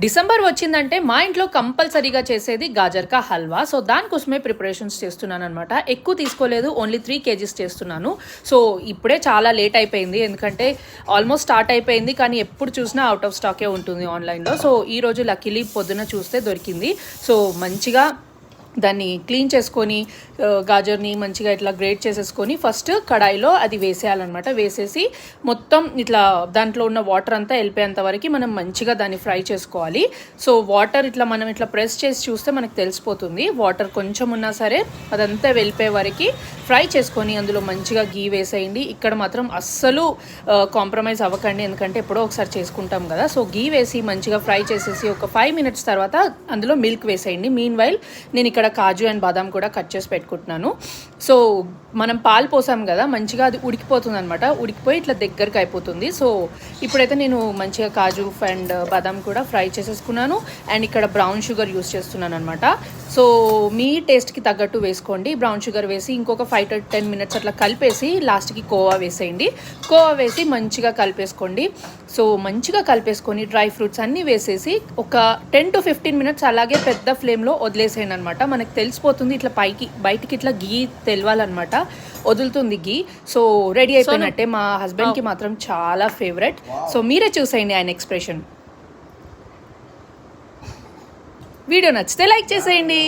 December వచ్చిందంటే మా ఇంట్లో కంపల్సరీగా చేసేది గాజర్ కా హల్వా. సో దానికోసమే ప్రిపరేషన్స్ చేస్తున్నాను అనమాట. ఎక్కువ తీసుకోలేదు, ఓన్లీ 3 kgs చేస్తున్నాను. సో ఇప్పుడే చాలా లేట్ అయిపోయింది, ఎందుకంటే ఆల్మోస్ట్ స్టార్ట్ అయిపోయింది, కానీ ఎప్పుడు చూసినా అవుట్ ఆఫ్ స్టాకే ఉంటుంది ఆన్లైన్లో. సో ఈరోజు లక్కీలీ పొద్దున చూస్తే దొరికింది. సో మంచిగా దాన్ని క్లీన్ చేసుకొని గాజర్ని మంచిగా ఇట్లా గ్రేట్ చేసేసుకొని ఫస్ట్ కడాయిలో అది వేసేయాలన్నమాట. వేసేసి మొత్తం ఇట్లా దాంట్లో ఉన్న వాటర్ అంతా వెళ్ళిపోయేంత వరకు మనం మంచిగా దాన్ని ఫ్రై చేసుకోవాలి. సో వాటర్ ఇట్లా మనం ఇట్లా ప్రెస్ చేసి చూస్తే మనకు తెలిసిపోతుంది. వాటర్ కొంచెం ఉన్నా సరే అదంతా వెళ్ళిపోయే వరకు ఫ్రై చేసుకొని అందులో మంచిగా గీ వేసేయండి. ఇక్కడ మాత్రం అస్సలు కాంప్రమైజ్ అవ్వకండి, ఎందుకంటే ఎప్పుడో ఒకసారి చేసుకుంటాం కదా. సో గీ వేసి మంచిగా ఫ్రై చేసేసి ఒక 5 minutes తర్వాత అందులో మిల్క్ వేసేయండి. మీన్ వైల్ నేను ఇక్కడ కాజు అండ్ బాదాం కూడా కట్ చేసి పెట్టుకుంటున్నాను. సో మనం పాలు పోసాం కదా, మంచిగా అది ఉడికిపోతుంది అనమాట. ఉడికిపోయి ఇట్లా దగ్గరికి అయిపోతుంది. సో ఇప్పుడైతే నేను మంచిగా కాజు అండ్ బాదాం కూడా ఫ్రై చేసేసుకున్నాను. అండ్ ఇక్కడ బ్రౌన్ షుగర్ యూస్ చేస్తున్నాను అనమాట. సో మీ టేస్ట్కి తగ్గట్టు వేసుకోండి. బ్రౌన్ షుగర్ వేసి ఇంకొక 5 to 10 minutes అట్లా కలిపేసి లాస్ట్కి కోవా వేసేయండి. కోవా వేసి మంచిగా కలిపేసుకోండి. సో మంచిగా కలిపేసుకొని డ్రై ఫ్రూట్స్ అన్నీ వేసేసి ఒక 10 to 15 minutes అలాగే పెద్ద ఫ్లేమ్లో వదిలేసేయండి అనమాట. మనకు తెలిసిపోతుంది ఇట్లా బయటికి ఇట్లా గీ తెలవాలన్నమాట, వదులుతుంది గీ. సో రెడీ అయిపోయినట్టే. మా హస్బెండ్కి మాత్రం చాలా ఫేవరెట్. సో మీరే చూసేయండి ఆయన ఎక్స్ప్రెషన్. వీడియో నచ్చితే లైక్ చేసేయండి.